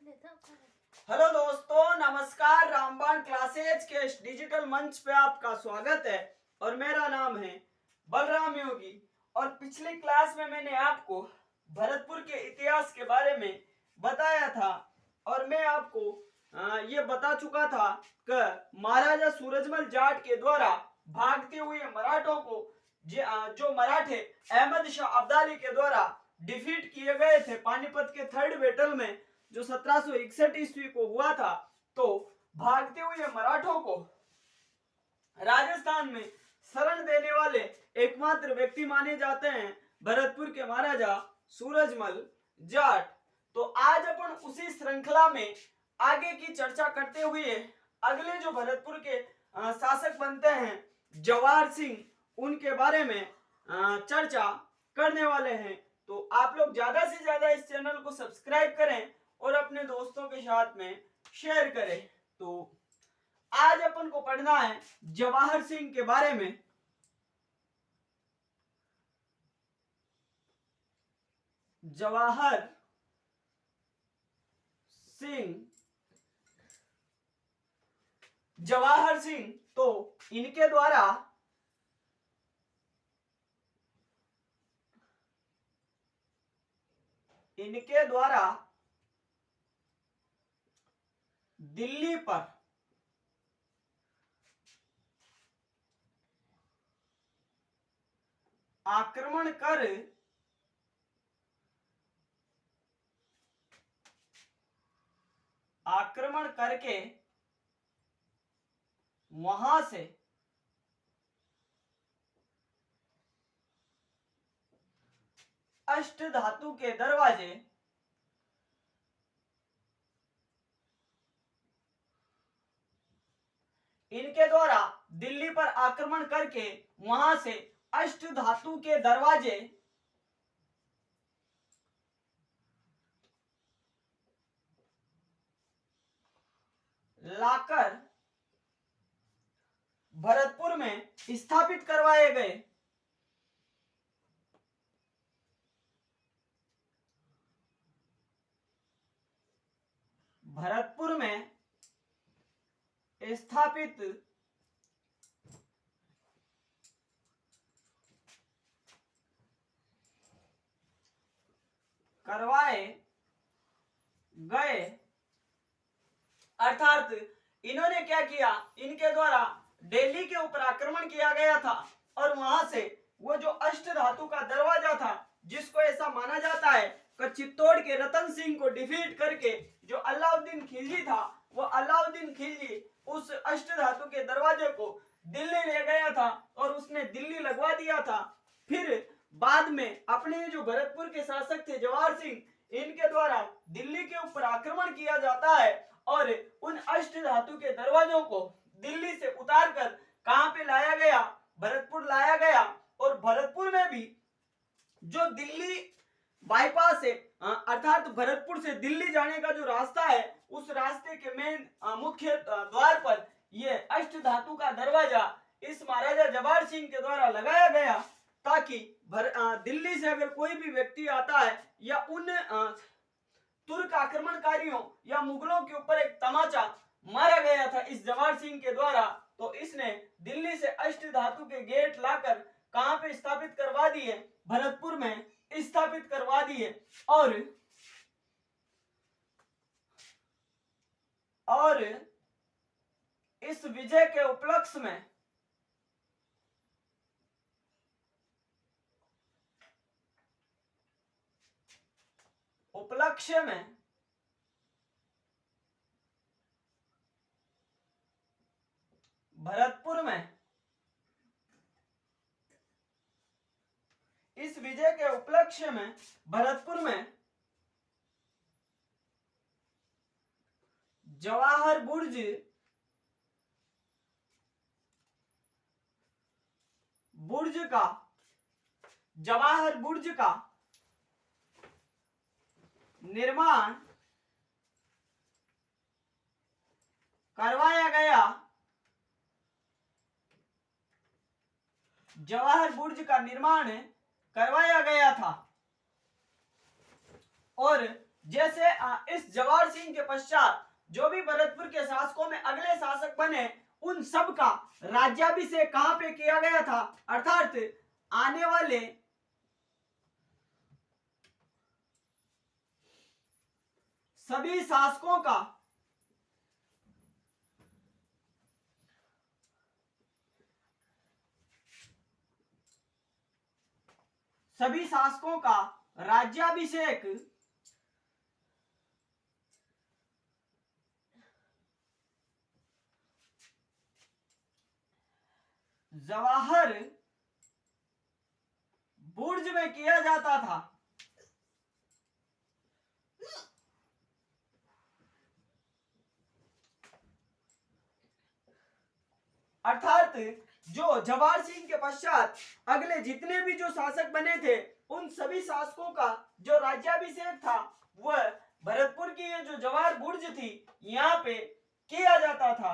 Hello दोस्तों, नमस्कार। रामबाण क्लासेज के इस डिजिटल मंच पे आपका स्वागत है और मेरा नाम है बलराम योगी। और पिछली क्लास में मैंने आपको भरतपुर के इतिहास के बारे में बताया था और मैं आपको ये बता चुका था कि महाराजा सूरजमल जाट के द्वारा भागते हुए मराठों को जो मराठे अहमद शाह अब्दाली के द्वारा डिफीट किए गए थे पानीपत के थर्ड बैटल में, जो 1761 ईस्वी को हुआ था। तो भागते हुए मराठों को राजस्थान में शरण देने वाले एकमात्र व्यक्ति माने जाते हैं भरतपुर के महाराजा सूरजमल जाट। तो आज अपन उसी श्रृंखला में आगे की चर्चा करते हुए अगले जो भरतपुर के शासक बनते हैं जवाहर सिंह, उनके बारे में चर्चा करने वाले हैं। तो आप लोग ज्यादा से ज्यादा इस चैनल को सब्सक्राइब करें और अपने दोस्तों के साथ में शेयर करें। तो आज अपन को पढ़ना है जवाहर सिंह के बारे में। जवाहर सिंह तो इनके द्वारा दिल्ली पर आक्रमण करके वहां से अष्ट धातु के दरवाजे इनके द्वारा दिल्ली पर आक्रमण करके वहां से अष्ट धातु के दरवाजे लाकर भरतपुर में स्थापित करवाए गए। भरतपुर में स्थापित करवाए गए। अर्थात इन्होंने क्या किया, इनके द्वारा दिल्ली के ऊपर आक्रमण किया गया था और वहां से वो जो अष्ट धातु का दरवाजा था, जिसको ऐसा माना जाता है कि चित्तौड़ के रतन सिंह को डिफीट करके जो अलाउद्दीन खिलजी था, वो अलाउद्दीन खिलजी उस अष्ट धातु के दरवाजे को दिल्ली ले गया था और उसने दिल्ली लगवा दिया था। फिर बाद में अपने जो भरतपुर के शासक थे जवाहर सिंह, इनके द्वारा दिल्ली के ऊपर आक्रमण किया जाता है और उन अष्ट धातु के दरवाजों को दिल्ली से उतारकर कहां पे लाया गया, भरतपुर लाया गया। और भरतपुर में भी जो दिल्ली बाईपास है, अर्थात भरतपुर से दिल्ली जाने का जो रास्ता है, उस रास्ते के मेन मुख्य द्वार पर यह अष्ट धातु का दरवाजा इस महाराजा जवाहर सिंह के द्वारा लगाया गया, ताकि दिल्ली से अगर कोई भी व्यक्ति आता है या उन तुर्क आक्रमणकारियों या मुगलों के ऊपर एक तमाचा मारा गया था इस जवाहर सिंह के द्वारा, तो इसने दिल्ली से अष्ट धातु के गेट लाकर कहां पे स्थापित करवा दिए, भरतपुर में स्थापित करवा दिए। और इस विजय के उपलक्ष्य में भरतपुर में इस विजय के उपलक्ष्य में भरतपुर में जवाहर बुर्ज का निर्माण करवाया गया। जवाहर बुर्ज का निर्माण करवाया गया था और जैसे इस जवाहर सिंह के पश्चात जो भी भरतपुर के शासकों में अगले शासक बने उन सब का राज्याभिषेक कहां पे किया गया था, अर्थात आने वाले सभी शासकों का राज्याभिषेक जवाहर बुर्ज में किया जाता था। अर्थात जो जवाहर सिंह के पश्चात अगले जितने भी जो शासक बने थे उन सभी शासकों का जो राज्याभिषेक था वह भरतपुर की ये जो जवाहर बुर्ज थी यहाँ पे किया जाता था।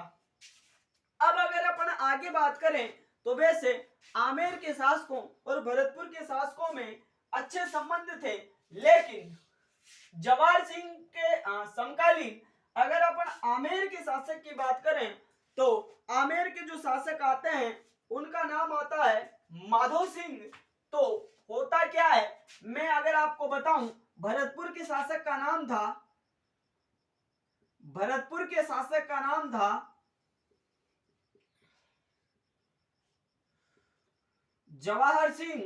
अब अगर अपन आगे बात करें तो वैसे आमेर के शासकों और भरतपुर के शासकों में अच्छे संबंध थे, लेकिन जवाहर सिंह के समकालीन अगर अपन आमेर के शासक की बात करें तो आमेर के जो शासक आते हैं उनका नाम आता है माधो सिंह। तो होता क्या है, मैं अगर आपको बताऊं, भरतपुर के शासक का नाम था जवाहर सिंह।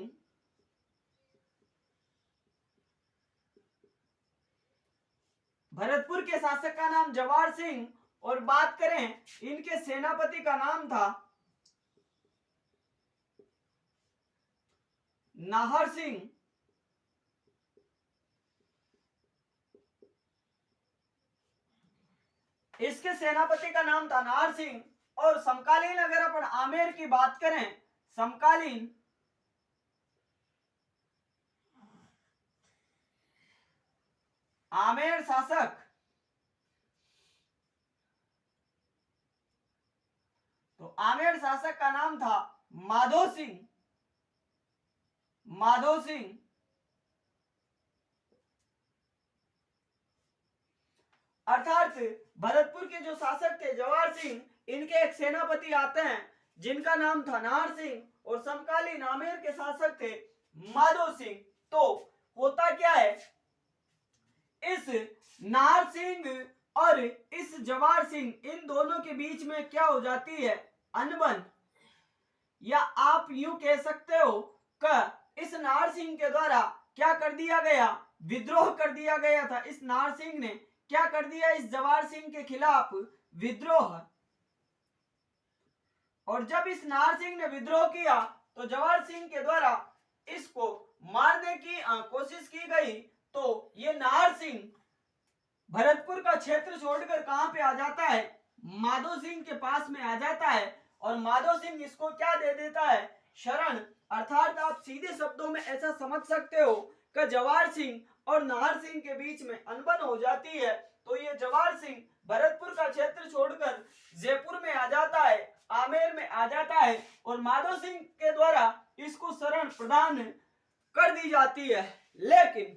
भरतपुर के शासक का नाम जवाहर सिंह और बात करें इनके सेनापति का नाम था नाहर सिंह। इसके सेनापति का नाम था नाहर सिंह। और समकालीन अगर अपन आमेर की बात करें, समकालीन आमेर शासक तो आमेर शासक का नाम था माधो सिंह। अर्थात भरतपुर के जो शासक थे जवाहर सिंह, इनके एक सेनापति आते हैं जिनका नाम था नाहर सिंह और समकालीन आमेर के शासक थे माधो सिंह। तो होता क्या है, इस नाहर सिंह और इस जवाहर सिंह इन दोनों के बीच में क्या हो जाती है, अनबन, या आप यूं कह सकते हो कि इस नाहर सिंह के द्वारा क्या कर दिया गया, विद्रोह कर दिया गया था। इस नाहर सिंह ने क्या कर दिया, इस जवाहर सिंह के खिलाफ विद्रोह। और जब इस नाहर सिंह ने विद्रोह किया तो जवाहर सिंह के द्वारा इसको मारने की कोशिश की गई। तो ये नाहर सिंह भरतपुर का क्षेत्र छोड़कर कहां पे आ जाता है, माधो सिंह के पास में आ जाता है और माधो सिंह इसको क्या दे देता है, शरण। अर्थात आप सीधे शब्दों में ऐसा समझ सकते हो कि जवाहर सिंह और नाहर सिंह के बीच में अनबन हो जाती है। तो ये जवाहर सिंह भरतपुर का क्षेत्र छोड़कर जयपुर में आ जाता है, आमेर में आ जाता है और माधो सिंह के द्वारा इसको शरण प्रदान कर दी जाती है। लेकिन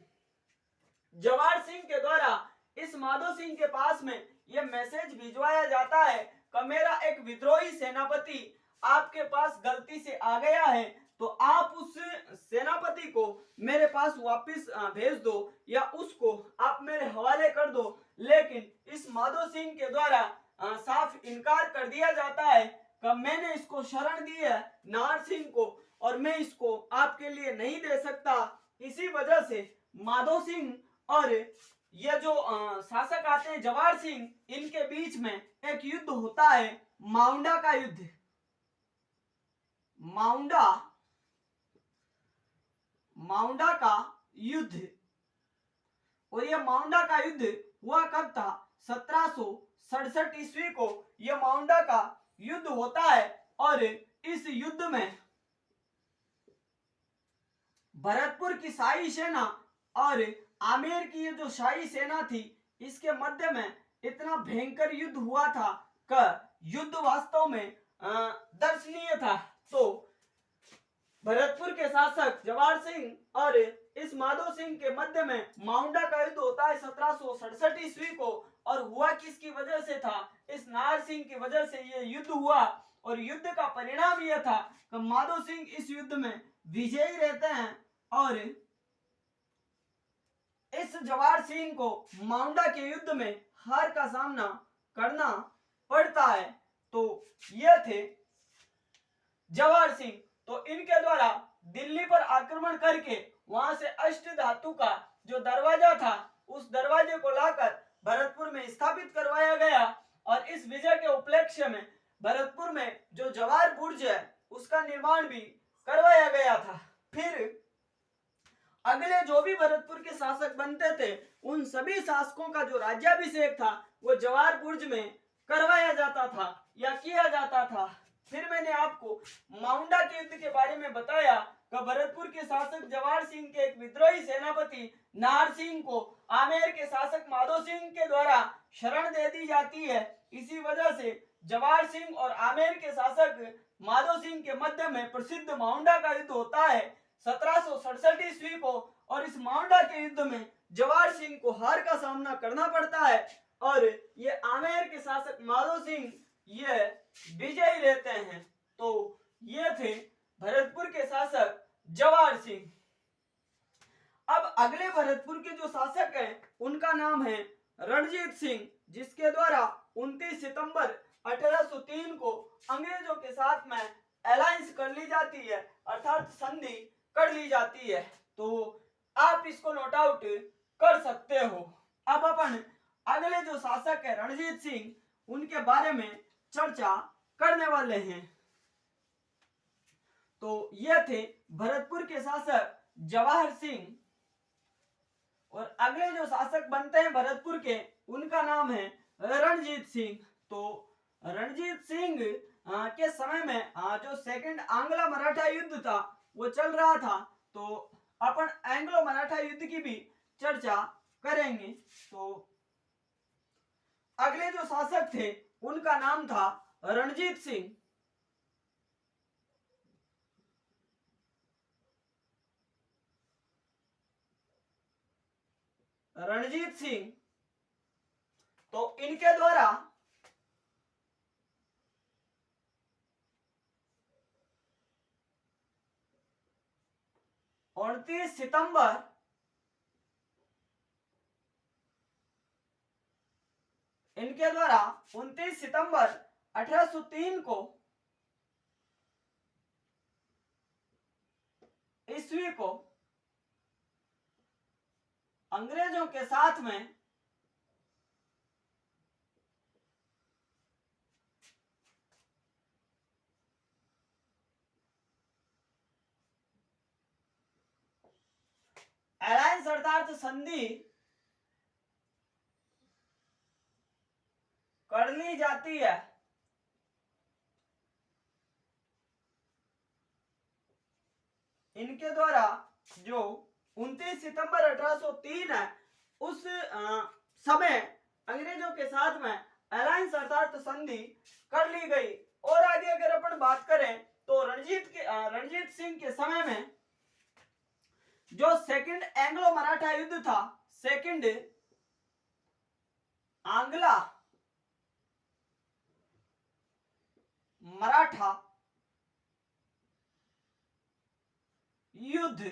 जवाहर सिंह के द्वारा इस माधो सिंह के पास में यह मैसेज भिजवाया जाता है कि मेरा एक विद्रोही सेनापति आपके पास गलती से आ गया है, तो आप उस सेनापति को मेरे पास वापस भेज दो या उसको आप मेरे हवाले कर दो। लेकिन इस माधो सिंह के द्वारा साफ इनकार कर दिया जाता है कि मैंने इसको शरण दी है नाहर सिंह को और मैं इसको आपके लिए नहीं दे सकता। इसी वजह से माधो सिंह और ये जो शासक आते हैं जवाहर सिंह, इनके बीच में एक युद्ध होता है, माउंडा का युद्ध। माउंडा का युद्ध। और यह माउंडा का युद्ध हुआ कब था, 1767 ईस्वी को यह माउंडा का युद्ध होता है। और इस युद्ध में भरतपुर की शाही सेना और आमेर की ये जो शाही सेना थी, इसके मध्य में इतना भयंकर युद्ध हुआ था कि युद्ध वास्तव में दर्शनीय था। तो भरतपुर के शासक जवाहर सिंह और इस माधो सिंह के मध्य में माउंडा का युद्ध होता है 1767 ईस्वी को। और हुआ किसकी वजह से था? इस नाहर सिंह की वजह से ये युद्ध हुआ। और युद्ध का परिणाम यह था कि माधो सिंह इस युद्ध में विजयी रहते हैं और इस जवाहर सिंह को माउंडा के युद्ध में हार का सामना करना पड़ता है। तो ये थे जवाहर सिंह। तो इनके द्वारा दिल्ली पर आक्रमण करके वहां से अष्ट धातु का जो दरवाजा था उस दरवाजे को लाकर भरतपुर में स्थापित करवाया गया। और इस विजय के उपलक्ष्य में भरतपुर में जो जवाहर बुर्ज है उसका निर्माण भी करवाया गया था। फिर अगले जो भी भरतपुर के शासक बनते थे उन सभी शासकों का जो राज्याभिषेक था वो जवाहर बुर्ज में करवाया जाता था या किया जाता था। फिर मैंने आपको माउंडा के युद्ध के बारे में बताया कि भरतपुर के शासक जवाहर सिंह के एक विद्रोही सेनापति नाहर सिंह को आमेर के शासक माधो सिंह के द्वारा शरण दे दी जाती है। इसी वजह से जवाहर सिंह और आमेर के शासक माधो सिंह के मध्य में प्रसिद्ध माउंडा का युद्ध होता है 1767 ईस्वी को। और इस माउंडा के युद्ध में जवाहर सिंह को हार का सामना करना पड़ता है और ये आमेर के शासक माधो सिंह ये विजयी रहते हैं। तो ये थे भरतपुर के शासक जवाहर सिंह। अब अगले भरतपुर के जो शासक हैं उनका नाम है रणजीत सिंह, जिसके द्वारा 29 सितंबर 1803 को अंग्रेजों के साथ में अलायंस कर ली जाती है, अर्थात संधि कर ली जाती है। तो आप इसको नोट आउट कर सकते हो। अब अपन अगले जो शासक है रणजीत सिंह उनके बारे में चर्चा करने वाले हैं। तो ये थे भरतपुर के शासक जवाहर सिंह। और अगले जो शासक बनते हैं भरतपुर के उनका नाम है रणजीत सिंह। तो रणजीत सिंह के समय में जो सेकंड आंग्लो मराठा युद्ध था वो चल रहा था। तो अपन एंग्लो मराठा युद्ध की भी चर्चा करेंगे। तो अगले जो शासक थे उनका नाम था रणजीत सिंह। रणजीत सिंह तो इनके द्वारा 29 सितंबर 1803 को ईस्वी को अंग्रेजों के साथ में अलायंस अर्थात संधि कर ली जाती है। इनके द्वारा जो 29 सितंबर 1803 है उस समय अंग्रेजों के साथ में अलायंस अर्थात संधि कर ली गई। और आगे अगर अपन बात करें तो रणजीत सिंह के समय में जो सेकंड एंग्लो मराठा युद्ध था, सेकंड आंग्ला मराठा युद्ध,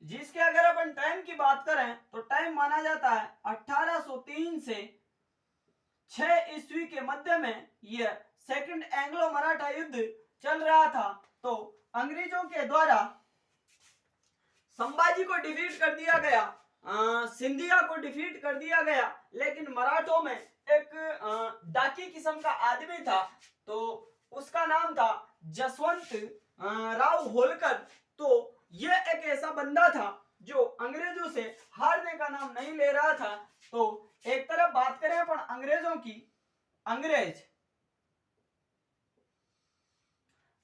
जिसके अगर अपन टाइम की बात करें तो टाइम माना जाता है 1803 से 6 ईस्वी के मध्य में यह सेकंड एंग्लो मराठा युद्ध चल रहा था। तो अंग्रेजों के द्वारा संभाजी को डिफीट कर दिया गया, सिंधिया को डिफीट कर दिया गया, लेकिन मराठों में एक डाकी किस्म का आदमी था। तो उसका नाम था जसवंत राव होलकर। तो यह एक ऐसा बंदा था जो अंग्रेजों से हारने का नाम नहीं ले रहा था। तो एक तरफ बात करें अपन अंग्रेजों की, अंग्रेज,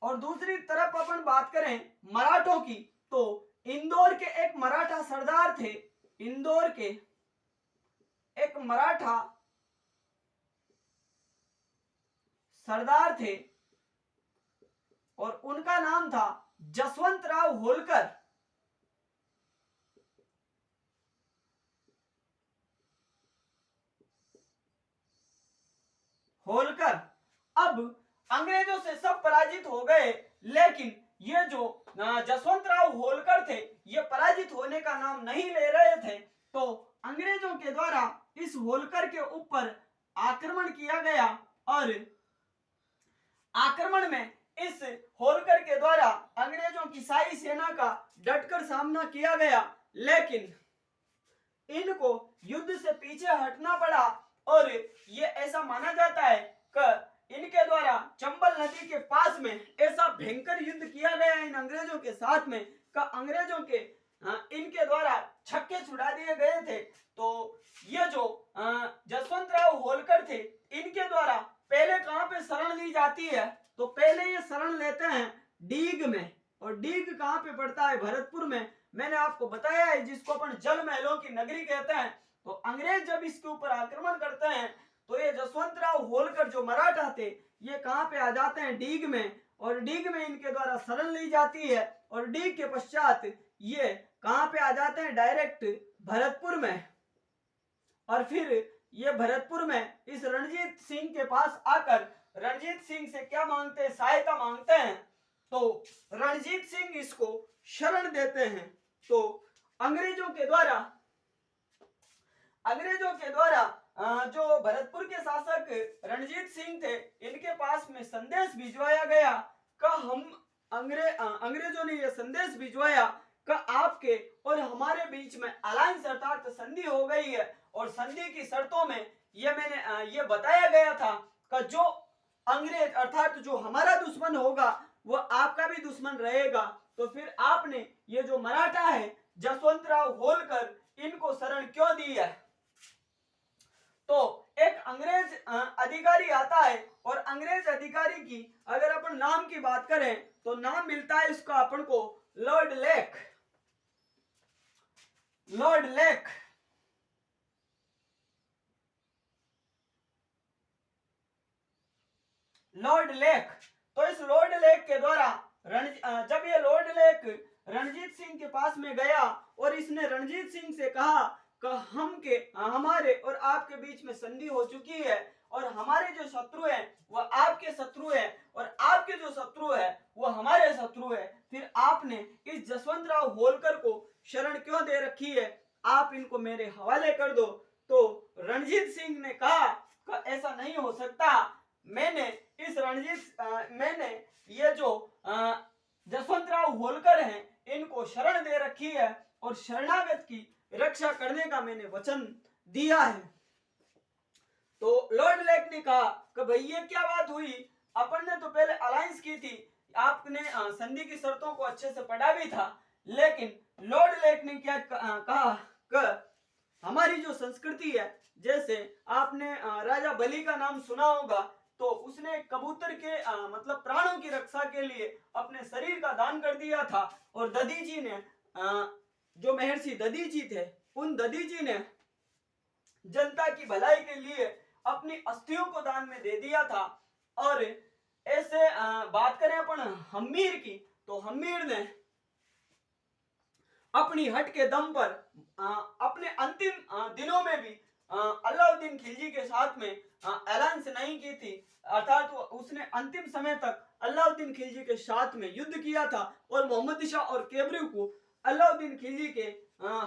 और दूसरी तरफ अपन बात करें मराठों की, तो इंदौर के एक मराठा सरदार थे, इंदौर के एक मराठा सरदार थे और उनका नाम था जसवंतराव होलकर। होलकर। अब अंग्रेजों से सब पराजित हो गए, लेकिन ये जो जसवंतराव होलकर थे ये पराजित होने का नाम नहीं ले रहे थे। तो अंग्रेजों के द्वारा इस होलकर के ऊपर आक्रमण किया गया और आक्रमण में इस होलकर के द्वारा अंग्रेजों की सारी सेना का डटकर सामना किया गया, लेकिन इनको युद्ध से पीछे हटना पड़ा और ये ऐसा माना जाता है कि इनके द्वारा चंबल नदी के पास में ऐसा भयंकर युद्ध किया गया इन अंग्रेजों के साथ में कि अंग्रेजों के इनके द्वारा छक्के छुड़ा दिए गए थे। तो ये जो जसवंतराव होलकर थे इनके द्वारा पहले कहां पे शरण ली जाती है, तो पहले ये शरण लेते हैं डीग में। और डीग कहां पे पड़ता है? भरतपुर में। मैंने आपको बताया है जिसको अपन जल महलों की नगरी कहते हैं। तो अंग्रेज जब इसके ऊपर आक्रमण करते हैं तो ये जसवंतराव होलकर जो मराठा थे ये कहां पे आ जाते हैं? डीग में। और डीग में इनके द्वारा शरण ली जाती है और डीग के पश्चात ये कहां पे आ जाते हैं? डायरेक्ट भरतपुर में। और फिर ये भरतपुर में इस रणजीत सिंह के पास आकर रणजीत सिंह से क्या मांगते हैं? सहायता मांगते हैं। तो रणजीत सिंह इसको शरण देते हैं। तो अंग्रेजों के द्वारा जो भरतपुर के शासक रणजीत सिंह थे इनके पास में संदेश भिजवाया गया कि अंग्रेजों ने यह संदेश भिजवाया कि आपके और हमारे बीच में अलायंस अर्थात संधि हो गई है और संधि की शर्तों में ये बताया गया था कि जो अंग्रेज अर्थात जो हमारा दुश्मन होगा वो आपका भी दुश्मन रहेगा। तो फिर आपने ये जो मराठा है जसवंतराव होलकर इनको शरण क्यों दी है? तो एक अंग्रेज अधिकारी आता है और अंग्रेज अधिकारी की अगर अपन नाम की बात करें तो नाम मिलता है इसका अपन को Lord lake. Lord lake. Lord lake. तो इस लॉर्ड लेक के द्वारा जब ये लॉर्ड लेक रणजीत सिंह के पास में गया और इसने रणजीत सिंह से कहा कि हमारे और आपके बीच में संधि हो चुकी है और हमारे जो शत्रु हैं वो आपके शत्रु हैं और आपके जो शत्रु है वो हमारे शत्रु है, फिर आपने इस जसवंतराव होलकर को शरण क्यों दे रखी है? आप इनको मेरे हवाले कर दो। तो रणजीत सिंह ने कहा कि ऐसा नहीं हो सकता। मैंने ये जो जसवंतराव होलकर हैं इनको शरण दे रखी है और शरणागत की रक्षा करने का मैंने वचन दिया है। तो लॉर्ड लेक ने कहा कि भाई ये क्या बात हुई? अपन ने तो पहले अलायंस की थी, आपने संधि की शर्तों को अच्छे से पढ़ा भी था, लेकिन लॉर्ड लेक ने क्या कहा कि हमारी जो संस्कृति है, जैसे आपने राजा बलि का नाम सुना होगा, तो उसने कबूतर के मतलब प्राणों की रक्षा के लिए अपने शरीर का दान कर दिया था। और दधीची ने जो महर्षि दधीची थे उन दधीची ने जनता की भलाई के लिए अपनी अस्थियों को दान में दे दिया था। और ऐसे बात करें अपन हम्मीर की, तो हम्मीर ने अपनी हट के दम पर अपने अंतिम दिनों में भी अलाउद्दीन खिलजी के साथ में अलायंस नहीं की थी, अर्थात उसने अंतिम समय तक अलाउद्दीन खिलजी के साथ में युद्ध किया था और मोहम्मद शाह और कैबरी को अलाउद्दीन खिलजी के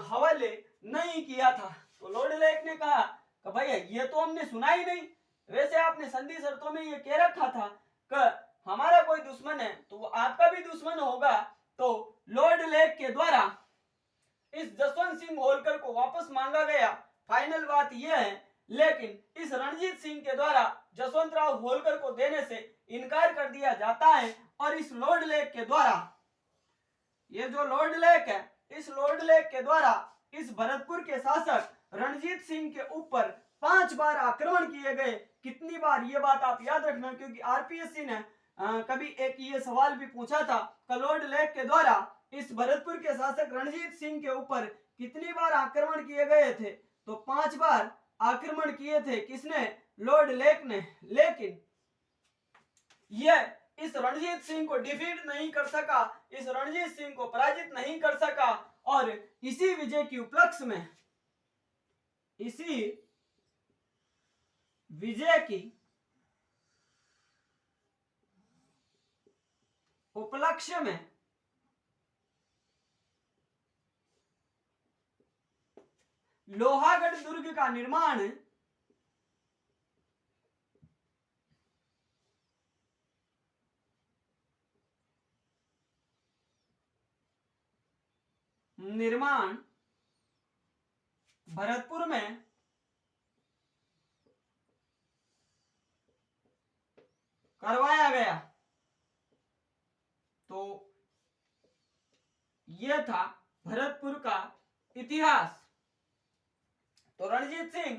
हवाले नहीं किया था। तो लॉर्ड लेक ने कहा कि भाई ये तो हमने सुना ही नहीं, वैसे आपने संधि शर्तों में ये कह रखा था कि हमारा कोई दुश्मन है तो वो आपका भी दुश्मन होगा। तो लॉर्ड लेक के द्वारा इस जसवंत सिंह होलकर को वापस मांगा गया। फाइनल बात यह है, लेकिन इस रणजीत सिंह के द्वारा जसवंतराव होलकर को देने से इनकार कर दिया जाता है। और इस लॉर्ड लेक के द्वारा, ये जो लॉर्ड लेक है, इस लॉर्ड लेक के द्वारा इस भरतपुर के शासक रणजीत सिंह के ऊपर 5 बार आक्रमण किए गए। कितनी बार, ये बात आप याद रखना, क्योंकि आरपीएससी ने कभी एक ये सवाल भी पूछा था कि लॉर्ड लेक के द्वारा इस भरतपुर के शासक रणजीत सिंह के ऊपर कितनी बार आक्रमण किए गए थे? तो 5 बार आक्रमण किए थे। किसने? लॉर्ड लेक ने। लेकिन यह इस रणजीत सिंह को डिफीट नहीं कर सका, इस रणजीत सिंह को पराजित नहीं कर सका। और इसी विजय की उपलक्ष्य में, इसी विजय की उपलक्ष्य में लोहागढ़ दुर्ग का निर्माण भरतपुर में करवाया गया। तो यह था भरतपुर का इतिहास। तो रणजीत सिंह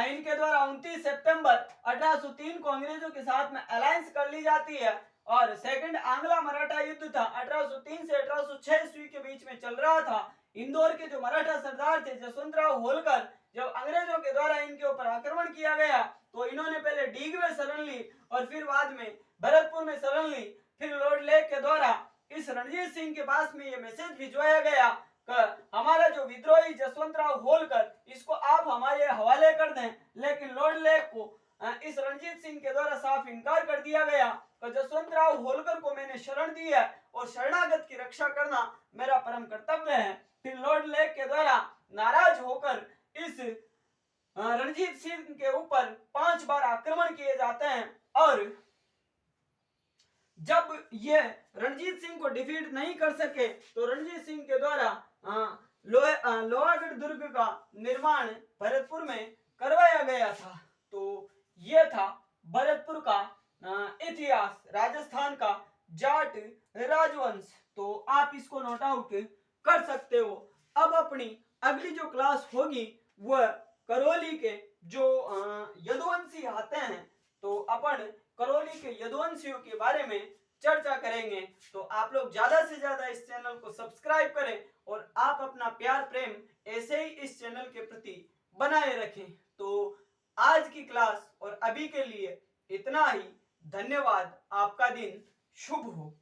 इनके द्वारा 29 सितंबर 1803 को अंग्रेजों के साथ में अलायंस कर ली जाती है और सेकंड आंग्ला मराठा युद्ध था 1803 से 1806 ईस्वी के बीच में चल रहा था। इंदौर के जो मराठा सरदार थे जसवंतराव होलकर, जब अंग्रेजों के द्वारा इनके ऊपर आक्रमण किया गया तो इन्होंने पहले डीग में शरण ली और फिर बाद में भरतपुर में शरण ली। फिर लॉर्ड लेक के द्वारा इस रणजीत सिंह के पास में ये मैसेज भिजवाया गया, हमारा जो विद्रोही जसवंतराव होलकर, इसको आप हमारे हवाले कर दें। लेकिन लॉर्ड लेक को इस रणजीत सिंह के द्वारा साफ इनकार कर दिया गया कि जसवंतराव होलकर को मैंने शरण दी है और शरणागत की रक्षा करना मेरा परम कर्तव्य है। फिर लॉर्ड लेक के द्वारा नाराज होकर इस रणजीत सिंह के ऊपर 5 बार आक्रमण किए जाते हैं और जब ये रणजीत सिंह को डिफीट नहीं कर सके तो रणजीत सिंह के द्वारा लोहागढ़ दुर्ग का निर्माण भरतपुर में करवाया गया था। तो यह था भरतपुर का इतिहास, राजस्थान का जाट राजवंश। तो आप इसको नोट आउट कर सकते हो। अब अपनी अगली जो क्लास होगी वह करौली के जो यदुवंशी आते हैं, तो अपन करौली के यदुवंशियों के बारे में चर्चा करेंगे। तो आप लोग ज्यादा से ज्यादा इस चैनल को सब्सक्राइब करें और आप अपना प्यार प्रेम ऐसे ही इस चैनल के प्रति बनाए रखें। तो आज की क्लास और अभी के लिए इतना ही। धन्यवाद। आपका दिन शुभ हो।